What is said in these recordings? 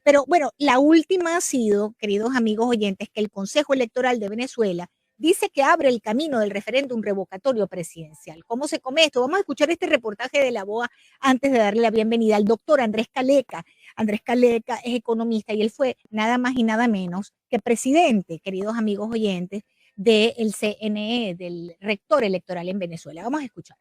Pero bueno, la última ha sido, queridos amigos oyentes, que el Consejo Electoral de Venezuela dice que abre el camino del referéndum revocatorio presidencial. ¿Cómo se come esto? Vamos a escuchar este reportaje de la BOA antes de darle la bienvenida al doctor Andrés Caleca. Andrés Caleca es economista y él fue nada más y nada menos que presidente, queridos amigos oyentes, del CNE, del rector electoral en Venezuela. Vamos a escuchar.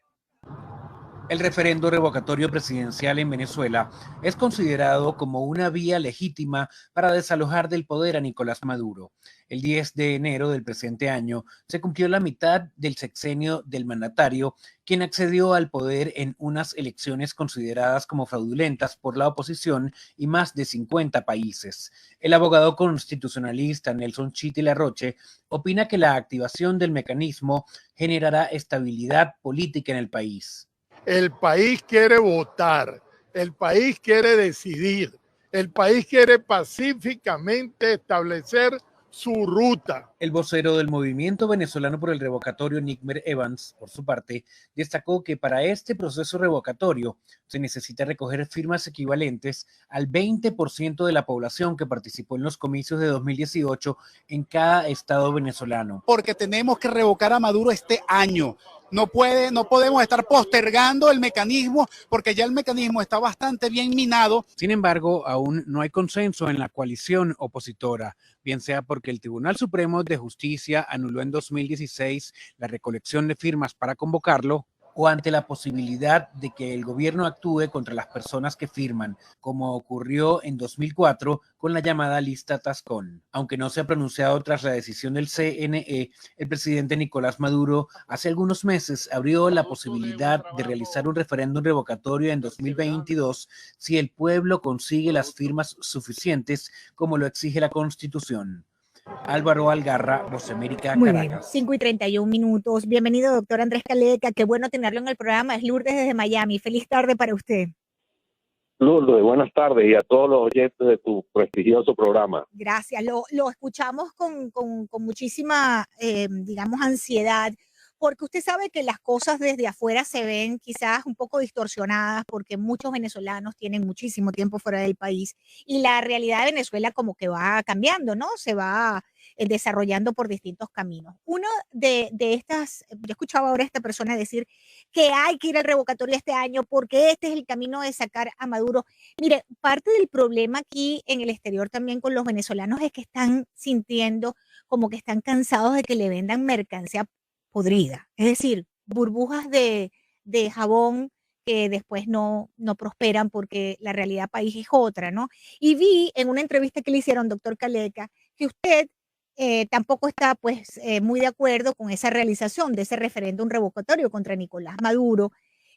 El referendo revocatorio presidencial en Venezuela es considerado como una vía legítima para desalojar del poder a Nicolás Maduro. El 10 de enero del presente año se cumplió la mitad del sexenio del mandatario, quien accedió al poder en unas elecciones consideradas como fraudulentas por la oposición y más de 50 países. El abogado constitucionalista Nelson Chiti Larroche opina que la activación del mecanismo generará estabilidad política en el país. El país quiere votar, el país quiere decidir, el país quiere pacíficamente establecer su ruta. El vocero del Movimiento Venezolano por el Revocatorio, Nickmer Evans, por su parte, destacó que para este proceso revocatorio se necesita recoger firmas equivalentes al 20% de la población que participó en los comicios de 2018 en cada estado venezolano. Porque tenemos que revocar a Maduro este año. No podemos estar postergando el mecanismo porque ya el mecanismo está bastante bien minado. Sin embargo, aún no hay consenso en la coalición opositora, bien sea porque el Tribunal Supremo de Justicia anuló en 2016 la recolección de firmas para convocarlo, o ante la posibilidad de que el gobierno actúe contra las personas que firman, como ocurrió en 2004 con la llamada lista Tascón. Aunque no se ha pronunciado tras la decisión del CNE, el presidente Nicolás Maduro hace algunos meses abrió la posibilidad de realizar un referéndum revocatorio en 2022 si el pueblo consigue las firmas suficientes, como lo exige la Constitución. Álvaro Algarra, Voz América, Muy Caracas. bien, 5:31. Bienvenido, doctor Andrés Caleca. Qué bueno tenerlo en el programa. Es Lourdes desde Miami. Feliz tarde para usted. Lourdes, buenas tardes y a todos los oyentes de tu prestigioso programa. Gracias. Lo escuchamos con muchísima, digamos, ansiedad, porque usted sabe que las cosas desde afuera se ven quizás un poco distorsionadas porque muchos venezolanos tienen muchísimo tiempo fuera del país y la realidad de Venezuela como que va cambiando, ¿no? Se va desarrollando por distintos caminos. Uno de estas, yo escuchaba ahora a esta persona decir que hay que ir al revocatorio este año porque este es el camino de sacar a Maduro. Mire, parte del problema aquí en el exterior también con los venezolanos es que están sintiendo como que están cansados de que le vendan mercancía podrida, es decir, burbujas de jabón que después no prosperan porque la realidad país es otra, ¿no? Y vi en una entrevista que le hicieron, doctor Caleca, que usted tampoco está pues muy de acuerdo con esa realización de ese referéndum revocatorio contra Nicolás Maduro.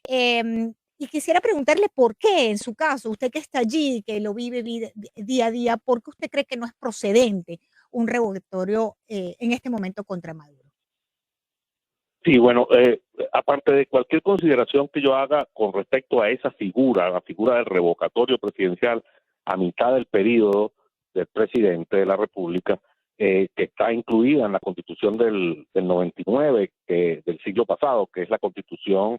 Y quisiera preguntarle por qué, en su caso, usted que está allí, que lo vive día a día, ¿por qué usted cree que no es procedente un revocatorio en este momento contra Maduro? Sí, bueno, aparte de cualquier consideración que yo haga con respecto a esa figura, la figura del revocatorio presidencial a mitad del periodo del presidente de la República, que está incluida en la Constitución del 99, del siglo pasado, que es la Constitución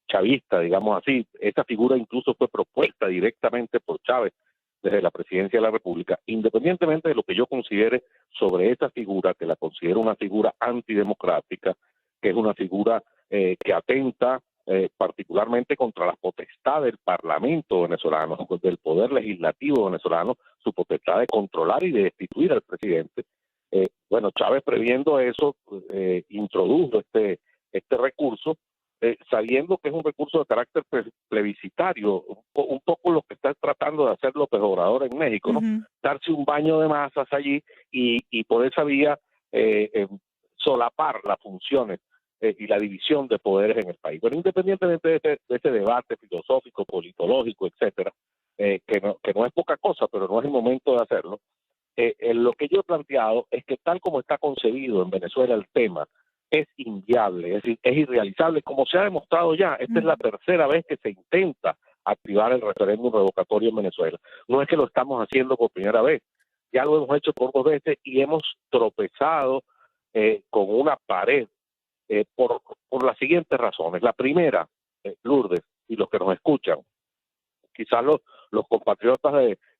chavista, digamos así. Esa figura incluso fue propuesta directamente por Chávez desde la presidencia de la República, independientemente de lo que yo considere sobre esa figura, que la considero una figura antidemocrática, que es una figura que atenta particularmente contra la potestad del Parlamento venezolano, del Poder Legislativo venezolano, su potestad de controlar y de destituir al presidente. Bueno, Chávez, previendo eso, introdujo este recurso, sabiendo que es un recurso de carácter plebiscitario, un poco lo que está tratando de hacer López Obrador en México, ¿no? Darse un baño de masas allí y por esa vía solapar las funciones y la división de poderes en el país. Pero independientemente de ese debate filosófico, politológico, etcétera, que no es poca cosa, pero no es el momento de hacerlo, lo que yo he planteado es que tal como está concebido en Venezuela el tema, es inviable, es decir, es irrealizable, como se ha demostrado ya. Esta es la tercera vez que se intenta activar el referéndum revocatorio en Venezuela. No es que lo estamos haciendo por primera vez, ya lo hemos hecho por 2 veces y hemos tropezado con una pared por las siguientes razones. La primera, Lourdes, y los que nos escuchan, quizás los compatriotas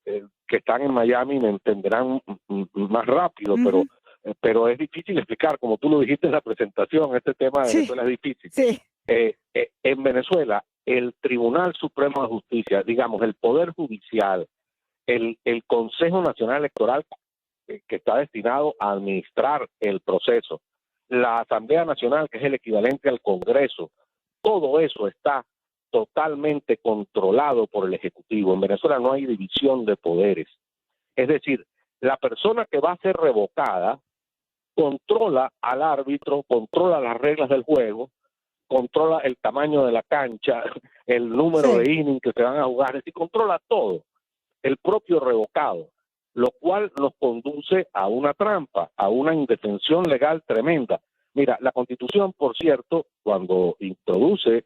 que están en Miami me entenderán más rápido, pero es difícil explicar, como tú lo dijiste en la presentación, este tema de Venezuela es difícil. Sí. En Venezuela, el Tribunal Supremo de Justicia, digamos, el Poder Judicial, el Consejo Nacional Electoral, que está destinado a administrar el proceso, la Asamblea Nacional, que es el equivalente al Congreso, todo eso está totalmente controlado por el Ejecutivo. En Venezuela no hay división de poderes. Es decir, la persona que va a ser revocada controla al árbitro, controla las reglas del juego, controla el tamaño de la cancha, el número de innings que se van a jugar, es decir, controla todo, el propio revocado, lo cual nos conduce a una trampa, a una indefensión legal tremenda. Mira, la Constitución, por cierto, cuando introduce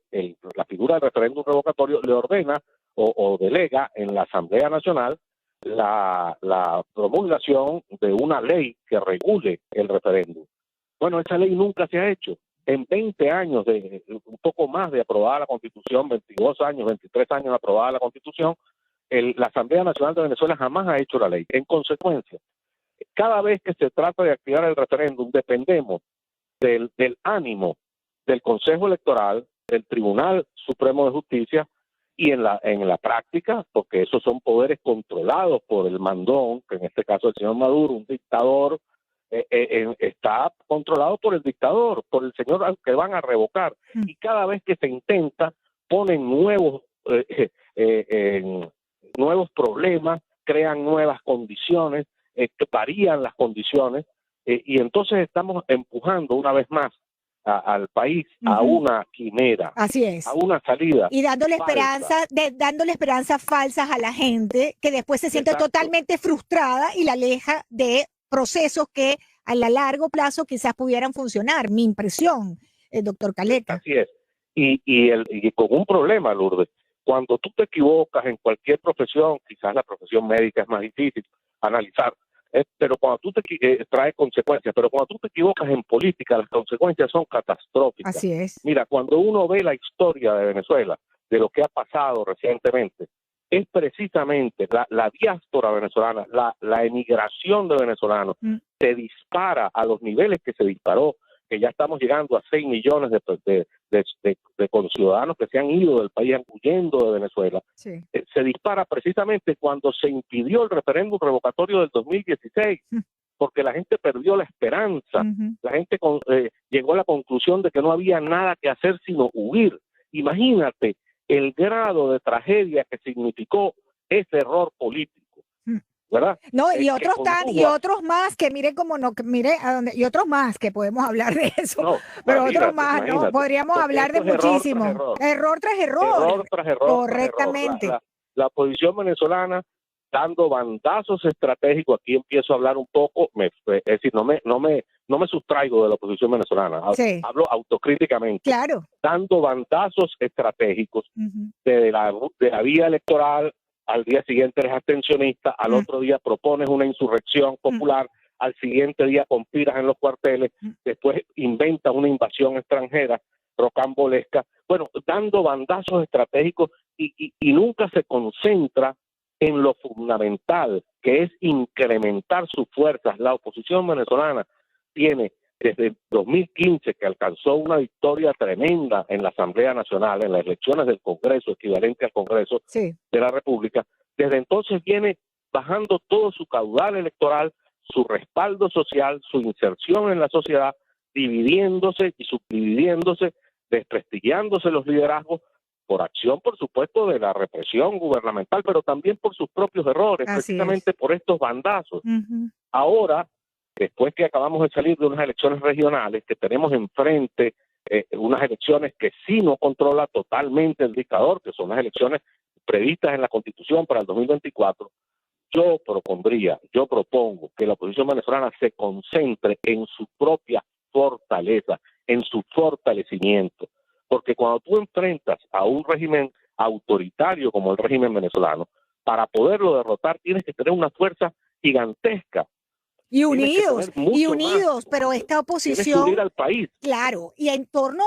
la figura del referéndum revocatorio, le ordena o delega en la Asamblea Nacional la promulgación de una ley que regule el referéndum. Bueno, esa ley nunca se ha hecho. En 20 años, un poco más de aprobada la Constitución, 22 años, 23 años de aprobada la Constitución, la Asamblea Nacional de Venezuela jamás ha hecho la ley. En consecuencia, cada vez que se trata de activar el referéndum, dependemos del ánimo del Consejo Electoral, del Tribunal Supremo de Justicia, y en la práctica, porque esos son poderes controlados por el mandón, que en este caso el señor Maduro, un dictador, está controlado por el dictador, por el señor al que van a revocar. Y cada vez que se intenta, ponen nuevos problemas, crean nuevas condiciones, varían las condiciones, y entonces estamos empujando una vez más al país a una quimera, así es, a una salida y dándole falsa. dándole esperanzas falsas a la gente que después se siente totalmente frustrada y la aleja de procesos que a largo plazo quizás pudieran funcionar. Mi impresión, doctor Caleca. Así es, y con un problema, Lourdes. Cuando tú te equivocas en cualquier profesión, quizás la profesión médica es más difícil analizar, pero cuando tú trae consecuencias, pero cuando tú te equivocas en política, las consecuencias son catastróficas. Así es. Mira, cuando uno ve la historia de Venezuela, de lo que ha pasado recientemente, es precisamente la diáspora venezolana, la emigración de venezolanos, se dispara a los niveles que se disparó, que ya estamos llegando a 6 millones de conciudadanos que se han ido del país huyendo de Venezuela. Sí. Se dispara precisamente cuando se impidió el referéndum revocatorio del 2016, porque la gente perdió la esperanza, la gente llegó a la conclusión de que no había nada que hacer sino huir. Imagínate el grado de tragedia que significó ese error político. ¿Verdad? No, y otros más que mire como no, que mire a dónde, y otros más que podemos hablar de eso, no, pero otros más, ¿no? Podríamos hablar de muchísimo. Error tras error. Correctamente. La oposición venezolana dando bandazos estratégicos, aquí empiezo a hablar un poco, es decir, no me sustraigo de la oposición venezolana, hablo autocríticamente, claro, dando bandazos estratégicos de la vía electoral. Al día siguiente eres abstencionista, al otro día propones una insurrección popular, al siguiente día conspiras en los cuarteles, después inventas una invasión extranjera rocambolesca, bueno, dando bandazos estratégicos y nunca se concentra en lo fundamental, que es incrementar sus fuerzas. La oposición venezolana tiene desde 2015, que alcanzó una victoria tremenda en la Asamblea Nacional, en las elecciones del Congreso, equivalente al Congreso de la República, desde entonces viene bajando todo su caudal electoral, su respaldo social, su inserción en la sociedad, dividiéndose y subdividiéndose, desprestigiándose los liderazgos por acción, por supuesto, de la represión gubernamental, pero también por sus propios errores, precisamente por estos bandazos. Ahora, después que acabamos de salir de unas elecciones regionales, que tenemos enfrente unas elecciones que sí no controla totalmente el dictador, que son las elecciones previstas en la Constitución para el 2024, yo propongo que la oposición venezolana se concentre en su propia fortaleza, en su fortalecimiento, porque cuando tú enfrentas a un régimen autoritario como el régimen venezolano, para poderlo derrotar tienes que tener una fuerza gigantesca. Y Tienes que unidos, tener mucho más. pero esta Tienes que oposición, unir al país. claro, y en torno,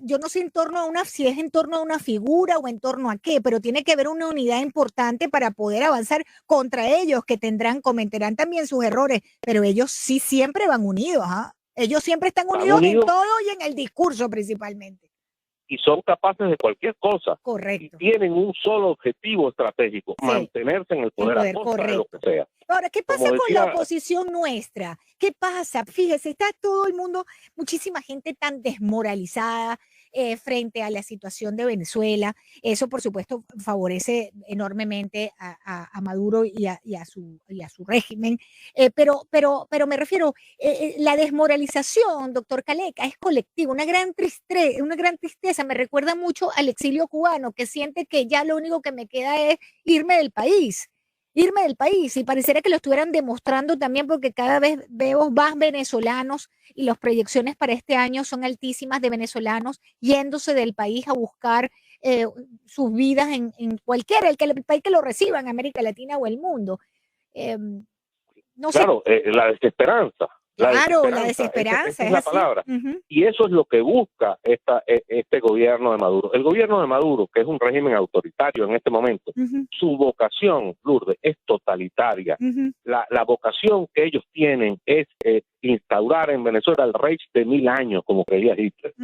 yo no sé en torno a una, si es en torno a una figura o en torno a qué, pero tiene que haber una unidad importante para poder avanzar contra ellos, que cometerán también sus errores, pero ellos sí siempre van unidos, ¿ah? Ellos siempre están Van unidos en unidos todo y en el discurso principalmente. y son capaces de cualquier cosa. Y Correcto. tienen un solo objetivo estratégico, Sí. mantenerse en el poder a costa de lo que sea. Ahora, ¿qué pasa Como con la decía, oposición nuestra? ¿Qué pasa? Fíjese, está todo el mundo, muchísima gente tan desmoralizada frente a la situación de Venezuela. Eso, por supuesto, favorece enormemente a Maduro y a su régimen. Pero me refiero, la desmoralización, doctor Caleca, es colectiva, una gran tristeza. Me recuerda mucho al exilio cubano, que siente que ya lo único que me queda es irme del país, y pareciera que lo estuvieran demostrando también, porque cada vez veo más venezolanos y las proyecciones para este año son altísimas de venezolanos yéndose del país a buscar sus vidas en cualquiera, el país que lo reciba, en América Latina o el mundo. Eh, no sé, claro, la desesperanza. claro, la Esa desesperanza es es la así. palabra. Y eso es lo que busca este gobierno de Maduro. El gobierno de Maduro, que es un régimen autoritario en este momento, su vocación, Lourdes, es totalitaria. La vocación que ellos tienen es instaurar en Venezuela el Reich de 1000 años, como creía Hitler.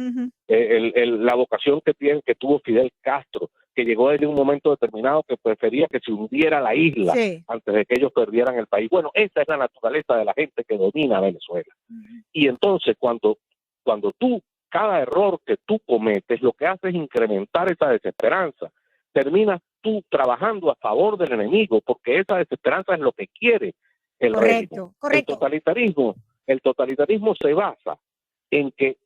La vocación que tuvo Fidel Castro, que llegó desde un momento determinado que prefería que se hundiera la isla antes de que ellos perdieran el país. Bueno, esa es la naturaleza de la gente que domina Venezuela. Y entonces cuando cada error que tú cometes, lo que hace es incrementar esa desesperanza. Terminas tú trabajando a favor del enemigo, porque esa desesperanza es lo que quiere el régimen. El totalitarismo se basa en que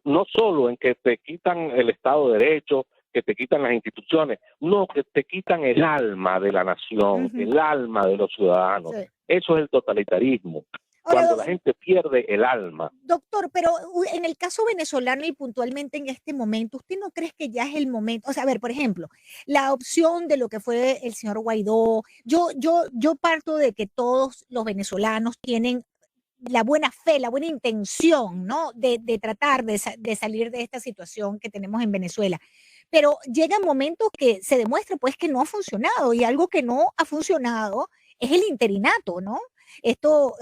no solo en que te quitan el Estado de Derecho, que te quitan las instituciones, no, que te quitan el alma de la nación, el alma de los ciudadanos. Eso es el totalitarismo. Ahora, Cuando la gente pierde el alma. Doctor, pero en el caso venezolano y puntualmente en este momento, ¿usted no cree que ya es el momento? O sea, a ver, por ejemplo, la opción de lo que fue el señor Guaidó, yo parto de que todos los venezolanos tienen la buena fe, la buena intención, ¿no? De tratar de salir de esta situación que tenemos en Venezuela. Pero llegan momentos que se demuestra pues que no ha funcionado, y algo que no ha funcionado es el interinato, ¿no? Esto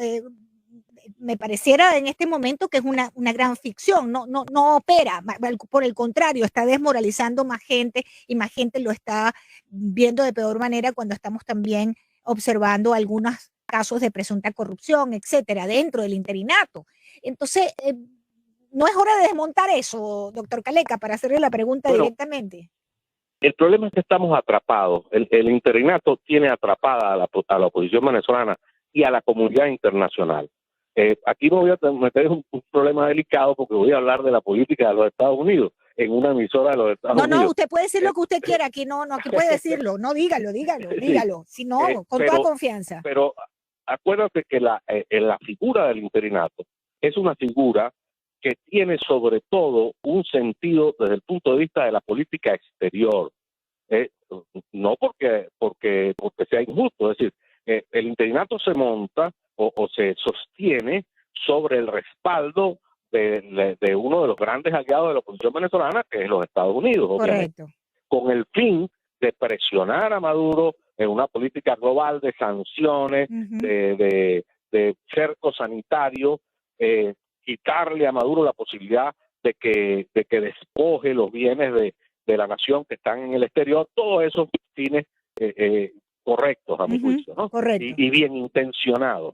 me pareciera en este momento que es una gran ficción, no opera, por el contrario, está desmoralizando más gente, y más gente lo está viendo de peor manera cuando estamos también observando algunos casos de presunta corrupción, etcétera, dentro del interinato. Entonces, ¿no es hora de desmontar eso, doctor Caleca, para hacerle la pregunta directamente? El problema es que estamos atrapados. El interinato tiene atrapada a la oposición venezolana y a la comunidad internacional. Aquí me voy a meter un problema delicado, porque voy a hablar de la política de los Estados Unidos en una emisora de los Estados Unidos. No, usted puede decir lo que usted quiera, aquí aquí puede decirlo, no, dígalo, si no, con toda confianza. Pero acuérdate que la figura del interinato es una figura que tiene sobre todo un sentido desde el punto de vista de la política exterior, no porque sea injusto, es decir, el interinato se monta o se sostiene sobre el respaldo de uno de los grandes aliados de la oposición venezolana, que es los Estados Unidos, correcto, con el fin de presionar a Maduro en una política global de sanciones, de cerco sanitario, quitarle a Maduro la posibilidad de que despoje los bienes de la nación que están en el exterior. Todos esos fines correctos, a mi juicio, ¿no? Y bien intencionados.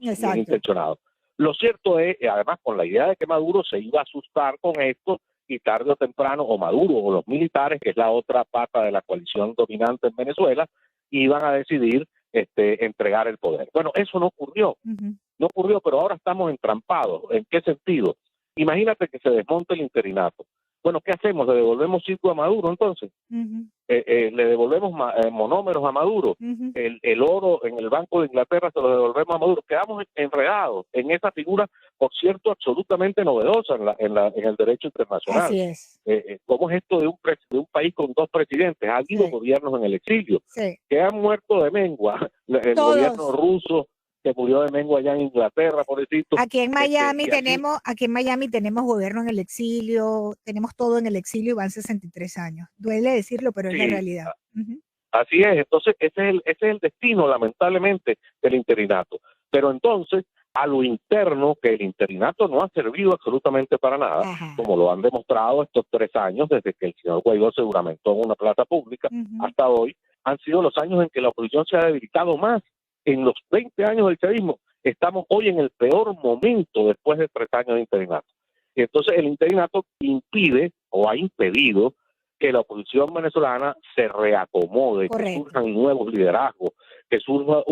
Lo cierto es, además, con la idea de que Maduro se iba a asustar con esto, y tarde o temprano, o Maduro o los militares, que es la otra pata de la coalición dominante en Venezuela, iban a decidir entregar el poder. Bueno, eso no ocurrió. No ocurrió, pero ahora estamos entrampados. ¿En qué sentido? Imagínate que se desmonte el interinato. Bueno, ¿qué hacemos? ¿Le devolvemos circo a Maduro entonces? ¿Le devolvemos monómeros a Maduro? El oro en el Banco de Inglaterra se lo devolvemos a Maduro. Quedamos enredados en esa figura, por cierto, absolutamente novedosa en el derecho internacional. Así es. ¿Cómo es esto de un país con dos presidentes? Ha habido gobiernos en el exilio que han muerto de mengua. El gobierno ruso que murió de mengo allá en Inglaterra, pobrecito. Aquí en Miami y aquí, tenemos gobierno en el exilio, tenemos todo en el exilio y van 63 años. Duele decirlo, pero es la sí, realidad. Ujú. así es. Entonces, ese es el destino, lamentablemente, del interinato. Pero entonces, a lo interno, que el interinato no ha servido absolutamente para nada, Ajá. como lo han demostrado estos 3 años, desde que el señor Guaidó se juramentó en una plaza pública Ujú. hasta hoy, han sido los años en que la oposición se ha debilitado más. En los 20 años del chavismo, estamos hoy en el peor momento después de 3 años de interinato. Y entonces el interinato impide o ha impedido que la oposición venezolana se reacomode, Correcto. que surjan nuevos liderazgos, que surjan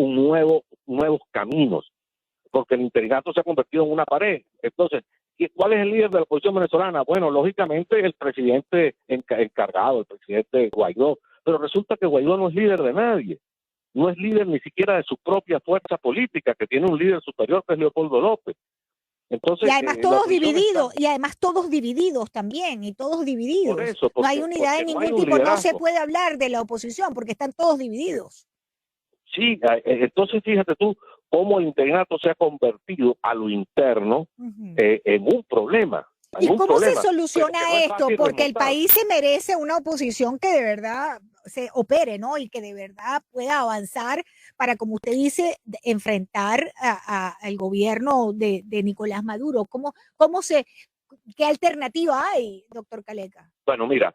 nuevos caminos, porque el interinato se ha convertido en una pared. Entonces, ¿cuál es el líder de la oposición venezolana? Bueno, lógicamente el presidente encargado, el presidente Guaidó, pero resulta que Guaidó no es líder de nadie, no es líder ni siquiera de su propia fuerza política, que tiene un líder superior que es Leopoldo López. Entonces, Y además la todos oposición divididos, está y además todos divididos también, y todos por divididos. eso, No hay porque unidad de no ningún hay un tipo, no se liderazgo. puede hablar de la oposición porque están todos divididos. Sí, entonces fíjate tú cómo el interinato se ha convertido a lo interno Ujú. en un problema. ¿Y En un cómo se problema, soluciona pero que no es esto? fácil Porque el remontar. país se merece una oposición que de verdad se opere, ¿no? Y que de verdad pueda avanzar para, como usted dice, enfrentar al gobierno de Nicolás Maduro. ¿Qué alternativa hay, doctor Caleca? Bueno, mira,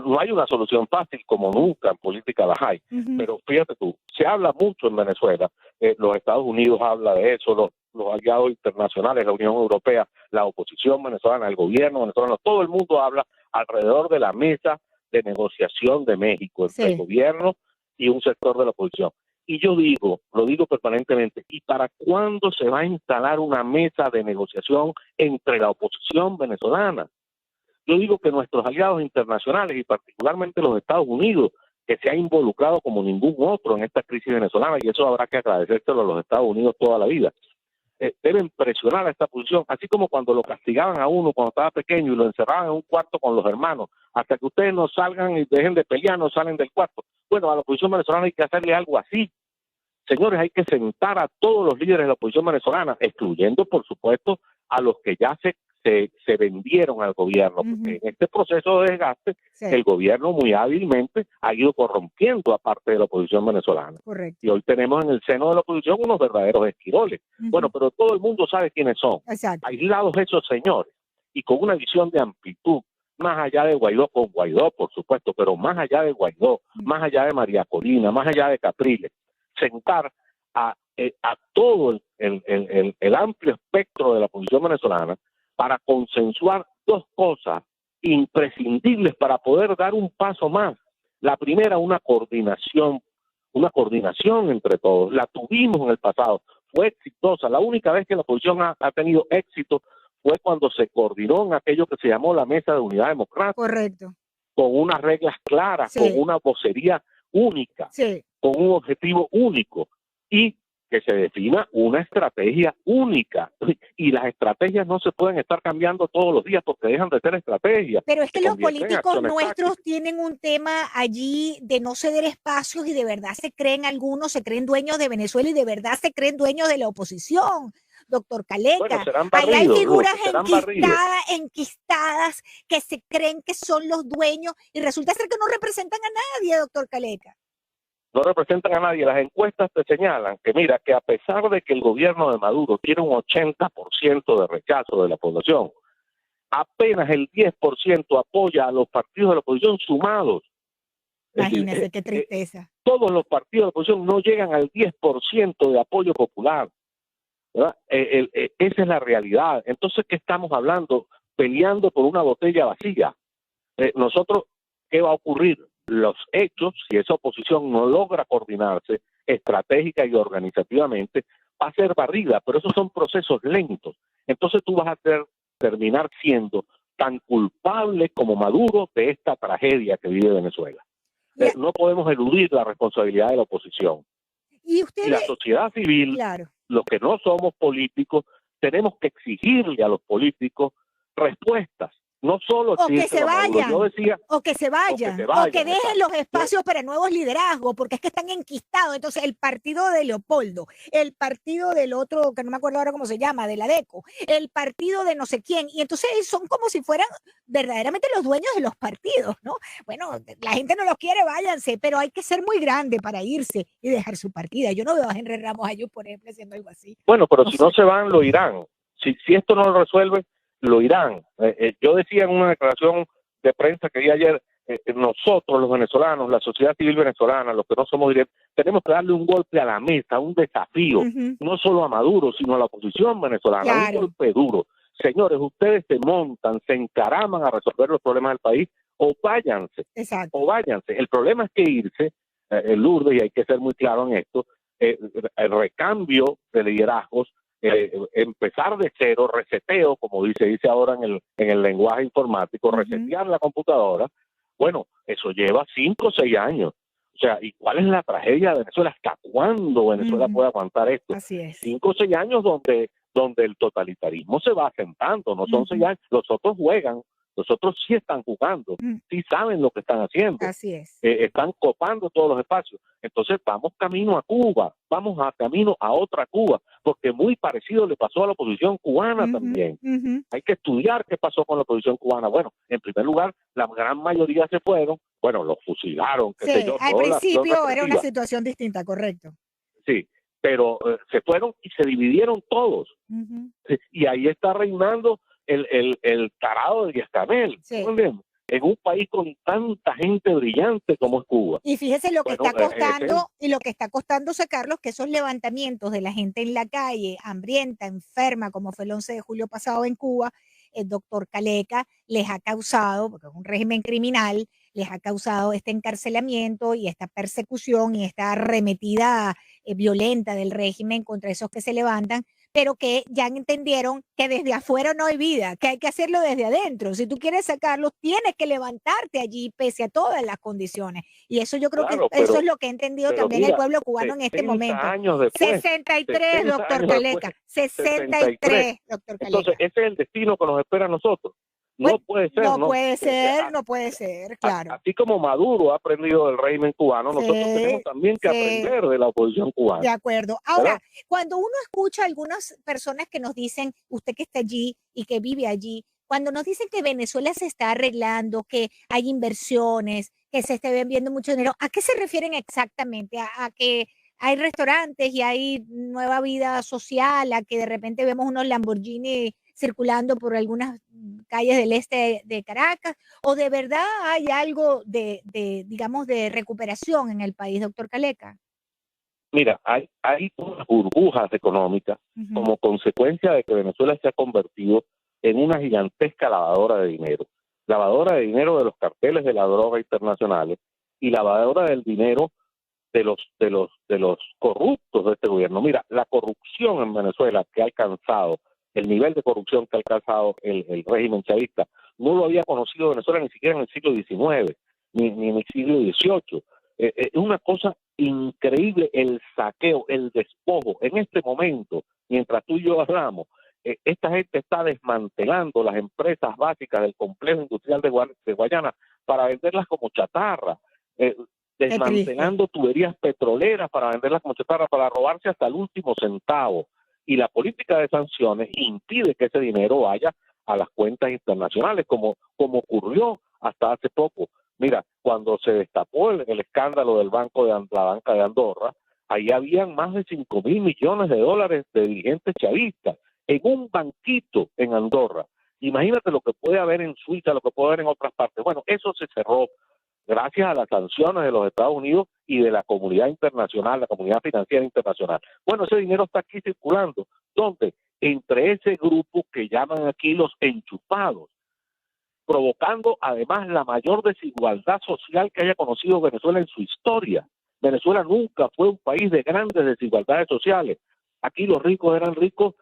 no hay una solución fácil como nunca en política la hay, Ujú. pero fíjate tú, se habla mucho en Venezuela, los Estados Unidos habla de eso, los aliados internacionales, la Unión Europea, la oposición venezolana, el gobierno venezolano, todo el mundo habla alrededor de la mesa de negociación de México entre el Sí. gobierno y un sector de la oposición. Y yo lo digo permanentemente, ¿y para cuándo se va a instalar una mesa de negociación entre la oposición venezolana? Yo digo que nuestros aliados internacionales y particularmente los Estados Unidos, que se ha involucrado como ningún otro en esta crisis venezolana, y eso habrá que agradecérselo a los Estados Unidos toda la vida, deben presionar a esta posición, así como cuando lo castigaban a uno cuando estaba pequeño y lo encerraban en un cuarto con los hermanos, hasta que ustedes no salgan y dejen de pelear, no salen del cuarto. Bueno, a la oposición venezolana hay que hacerle algo así. Señores, hay que sentar a todos los líderes de la oposición venezolana, excluyendo, por supuesto, a los que ya se vendieron al gobierno, porque Ujú. en este proceso de desgaste, Sí, el gobierno muy hábilmente ha ido corrompiendo a parte de la oposición venezolana. correcto. Y hoy tenemos en el seno de la oposición unos verdaderos esquiroles. Ujú. Bueno, pero todo el mundo sabe quiénes son. Exacto. Aislados esos señores y con una visión de amplitud, más allá de Guaidó, con Guaidó, por supuesto, pero más allá de Guaidó, más allá de María Corina, más allá de Capriles, sentar a todo el amplio espectro de la oposición venezolana para consensuar dos cosas imprescindibles para poder dar un paso más. La primera, una coordinación entre todos. La tuvimos en el pasado, fue exitosa. La única vez que la oposición ha tenido éxito fue cuando se coordinó en aquello que se llamó la Mesa de Unidad Democrática, Correcto. con unas reglas claras, Sí. con una vocería única, Sí. con un objetivo único y que se defina una estrategia única. Y las estrategias no se pueden estar cambiando todos los días porque dejan de ser estrategias. Pero es que se los convierten en políticos acciones nuestros tácticas. tienen un tema allí de no ceder espacios y de verdad se creen algunos, se creen dueños de Venezuela y de verdad se creen dueños de la oposición, doctor Bueno, Caleca. serán Ahí hay barridos, figuras Luz, serán barridos. enquistadas que se creen que son los dueños y resulta ser que no representan a nadie, doctor Caleca. No representan a nadie. Las encuestas te señalan que, mira, que a pesar de que el gobierno de Maduro tiene un 80% de rechazo de la población, apenas el 10% apoya a los partidos de la oposición sumados. Es decir, Imagínese qué tristeza. todos los partidos de la oposición no llegan al 10% de apoyo popular, ¿verdad? Esa es la realidad. Entonces, ¿qué estamos hablando? Peleando por una botella vacía. Nosotros, ¿qué va a ocurrir? Los hechos, si esa oposición no logra coordinarse estratégica y organizativamente, va a ser barrida, pero esos son procesos lentos. Entonces tú vas a terminar siendo tan culpable como Maduro de esta tragedia que vive Venezuela. No podemos eludir la responsabilidad de la oposición. Y usted, la sociedad civil, claro, los que no somos políticos, tenemos que exigirle a los políticos respuestas. no solo O que existe se la Maduro, vayan, yo decía, o que se vayan, o que vayan, dejen exacto. los espacios para nuevos liderazgos, porque es que están enquistados. Entonces, el partido de Leopoldo, el partido del otro, que no me acuerdo ahora cómo se llama, de la DECO, el partido de no sé quién, y entonces son como si fueran verdaderamente los dueños de los partidos, ¿no? Bueno, la gente no los quiere, váyanse, pero hay que ser muy grande para irse y dejar su partida. Yo no veo a Henry Ramos Ayub, por ejemplo, haciendo algo así. Bueno, pero No si sé. no se van, lo irán. Si esto no lo resuelve, lo irán. Yo decía en una declaración de prensa que di ayer, nosotros los venezolanos, la sociedad civil venezolana, los que no somos directos, tenemos que darle un golpe a la mesa, un desafío, no solo a Maduro, sino a la oposición venezolana, Claro. un golpe duro. Señores, ustedes se montan, se encaraman a resolver los problemas del país, o váyanse, Exacto. o váyanse. El problema es que irse, Lourdes, y hay que ser muy claro en esto, el recambio de liderazgos, empezar de cero, reseteo, como dice ahora en el lenguaje informático, resetear la computadora, bueno, eso lleva 5 o 6 años. O sea, ¿y cuál es la tragedia de Venezuela? ¿Hasta cuándo Venezuela puede aguantar esto? Así es. 5 o 6 años donde el totalitarismo se va asentando, no son 6 años, los otros juegan, los otros sí están jugando, sí saben lo que están haciendo. Así es. Están copando todos los espacios. Entonces vamos camino a Cuba, vamos camino a otra Cuba, porque muy parecido le pasó a la oposición cubana también. Hay que estudiar qué pasó con la oposición cubana. Bueno, en primer lugar, la gran mayoría se fueron, bueno, los fusilaron, qué sé yo. Al principio era una situación distinta, correcto. Sí, pero se fueron y se dividieron todos. Y ahí está reinando el tarado de Díaz Canel, en un país con tanta gente brillante como es Cuba. Y fíjese lo que está costando, y lo que está costándose, Carlos, que esos levantamientos de la gente en la calle, hambrienta, enferma, como fue el 11 de julio pasado en Cuba, el doctor Caleca les ha causado, porque es un régimen criminal, les ha causado este encarcelamiento y esta persecución y esta arremetida violenta del régimen contra esos que se levantan, pero que ya entendieron que desde afuera no hay vida, que hay que hacerlo desde adentro. Si tú quieres sacarlos, tienes que levantarte allí pese a todas las condiciones. Y eso yo creo que eso es lo que ha entendido también el pueblo cubano en este momento. Años después, 63, doctor Caleca. 63, doctor Caleca. Entonces, ese es el destino que nos espera a nosotros. No puede ser. No puede ser, claro. Así como Maduro ha aprendido del régimen cubano, nosotros tenemos también que aprender de la oposición cubana. De acuerdo. Ahora, cuando uno escucha a algunas personas que nos dicen, usted que está allí y que vive allí, cuando nos dicen que Venezuela se está arreglando, que hay inversiones, que se está viendo mucho dinero, ¿a qué se refieren exactamente? ¿A que hay restaurantes y hay nueva vida social, a que de repente vemos unos Lamborghini circulando por algunas calles del este de Caracas, o de verdad hay algo digamos, de recuperación en el país, doctor Caleca? Mira, hay unas burbujas económicas como consecuencia de que Venezuela se ha convertido en una gigantesca lavadora de dinero de los carteles de la droga internacionales y lavadora del dinero de los corruptos de este gobierno. Mira, la corrupción en Venezuela que ha alcanzado, el nivel de corrupción que ha alcanzado el régimen chavista, no lo había conocido Venezuela ni siquiera en el siglo XIX, ni en el siglo XVIII. Es una cosa increíble el saqueo, el despojo. En este momento, mientras tú y yo hablamos, esta gente está desmantelando las empresas básicas del complejo industrial de Guayana para venderlas como chatarra, desmantelando tuberías petroleras para venderlas como chatarra, para robarse hasta el último centavo. Y la política de sanciones impide que ese dinero vaya a las cuentas internacionales, como ocurrió hasta hace poco. Mira, cuando se destapó el escándalo del la banca de Andorra, ahí habían más de 5.000 millones de dólares de dirigentes chavistas en un banquito en Andorra. Imagínate lo que puede haber en Suiza, lo que puede haber en otras partes. Bueno, eso se cerró gracias a las sanciones de los Estados Unidos y de la comunidad internacional, la comunidad financiera internacional. Bueno, ese dinero está aquí circulando. ¿Dónde? Entre ese grupo que llaman aquí los enchufados, provocando además la mayor desigualdad social que haya conocido Venezuela en su historia. Venezuela nunca fue un país de grandes desigualdades sociales. Aquí los ricos eran ricos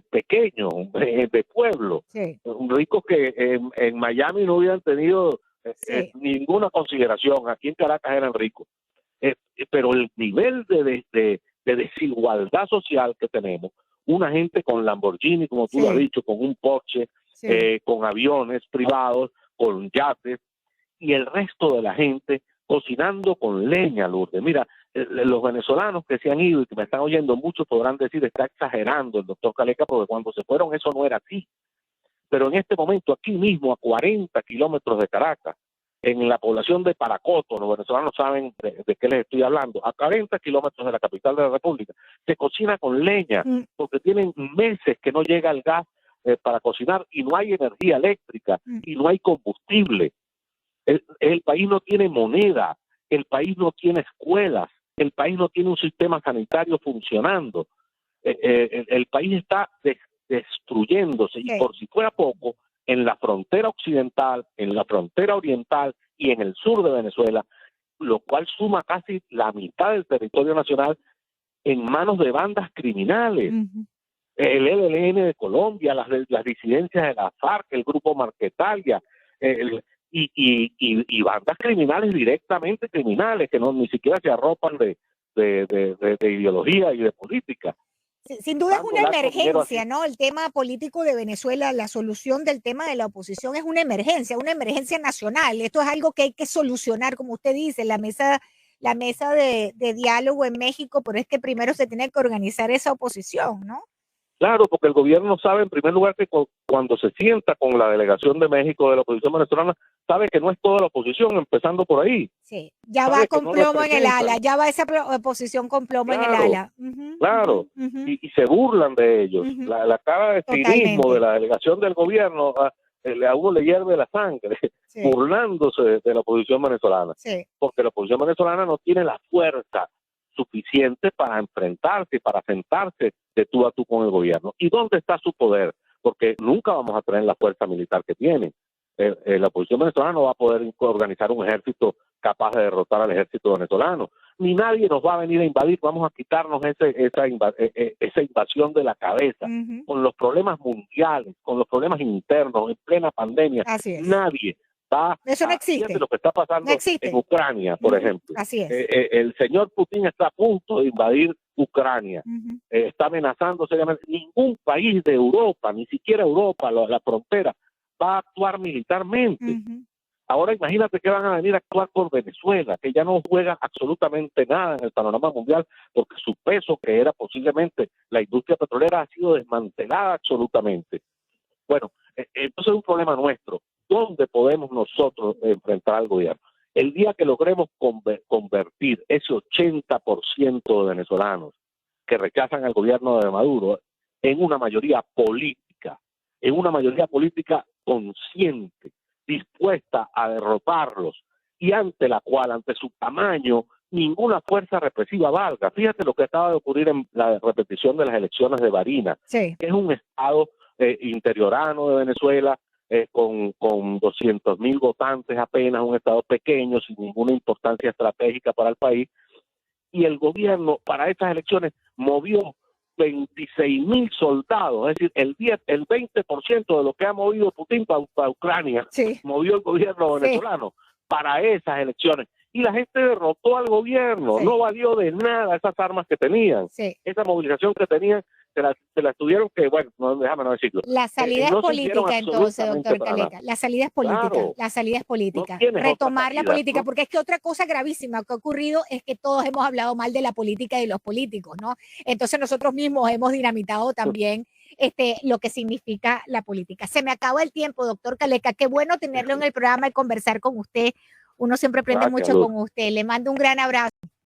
pequeños, de pueblo, ricos que en Miami no hubieran tenido ninguna consideración. Aquí en Caracas eran ricos. Pero el nivel de desigualdad social que tenemos una gente con Lamborghini, como tú lo has dicho, con un Porsche, con aviones privados, con yates, y el resto de la gente cocinando con leña, Lourdes. Mira, los venezolanos que se han ido y que me están oyendo, muchos podrán decir, está exagerando el doctor Caleca, porque cuando se fueron eso no era así. Pero en este momento, aquí mismo, a 40 kilómetros de Caracas, en la población de Paracoto, los venezolanos saben de qué les estoy hablando, a 40 kilómetros de la capital de la República, se cocina con leña, porque tienen meses que no llega el gas para cocinar y no hay energía eléctrica y no hay combustible. El país no tiene moneda, el país no tiene escuelas, el país no tiene un sistema sanitario funcionando, el país está destruyéndose, y por si fuera poco, en la frontera occidental, en la frontera oriental y en el sur de Venezuela, lo cual suma casi la mitad del territorio nacional en manos de bandas criminales. El ELN de Colombia, las disidencias de la FARC, el grupo Marquetalia, y bandas criminales directamente criminales, que no ni siquiera se arropan de ideología y de política. Sin duda es una emergencia, ¿no? El tema político de Venezuela, la solución del tema de la oposición es una emergencia nacional. Esto es algo que hay que solucionar, como usted dice, la mesa de diálogo en México, pero es que primero se tiene que organizar esa oposición, ¿no? Claro, porque el gobierno sabe, en primer lugar, que cuando se sienta con la delegación de México de la oposición venezolana, sabe que no es toda la oposición, empezando por ahí. Sí, ya va con plomo en el ala, ya va esa oposición con plomo en el ala. Claro, y se burlan de ellos. La cara de cinismo de la delegación del gobierno, a uno le hierve la sangre, burlándose de la oposición venezolana. Porque la oposición venezolana no tiene la fuerza suficiente para enfrentarse y para sentarse de tú a tú con el gobierno. ¿Y dónde está su poder? Porque nunca vamos a tener la fuerza militar que tienen. La oposición venezolana no va a poder organizar un ejército capaz de derrotar al ejército venezolano. Ni nadie nos va a venir a invadir. Vamos a quitarnos esa invasión de la cabeza. Con los problemas mundiales, con los problemas internos, en plena pandemia. Nadie va eso no existe. Lo que está pasando en Ucrania, por ejemplo. Así es. El señor Putin está a punto de invadir Ucrania. Está amenazando seriamente. Ningún país de Europa, ni siquiera Europa, la frontera, va a actuar militarmente. Ahora imagínate que van a venir a actuar por Venezuela, que ya no juega absolutamente nada en el panorama mundial, porque su peso, que era posiblemente la industria petrolera, ha sido desmantelada absolutamente. Bueno, entonces es un problema nuestro. ¿Dónde podemos nosotros enfrentar al gobierno? El día que logremos convertir ese 80% de venezolanos que rechazan al gobierno de Maduro en una mayoría política consciente, dispuesta a derrotarlos, y ante la cual, ante su tamaño, ninguna fuerza represiva valga. Fíjate lo que acaba de ocurrir en la repetición de las elecciones de Barinas, que es un estado interiorano de Venezuela, con 200.000 votantes apenas, un estado pequeño, sin ninguna importancia estratégica para el país, y el gobierno para estas elecciones movió 26.000 soldados, es decir, el 20% de lo que ha movido Putin para Ucrania, movió el gobierno venezolano para esas elecciones. Y la gente derrotó al gobierno, no valió de nada esas armas que tenían, esa movilización que tenían, se las tuvieron que, bueno, déjame no decirlo. La salida es política entonces, doctor Caleca. La salida es política, claro, la salida es política. No retomar la política, ¿no? Porque es que otra cosa gravísima que ha ocurrido es que todos hemos hablado mal de la política y de los políticos, ¿no? Entonces nosotros mismos hemos dinamitado también lo que significa la política. Se me acaba el tiempo, doctor Caleca. Qué bueno tenerlo en el programa y conversar con usted. Uno siempre aprende mucho con usted. Le mando un gran abrazo.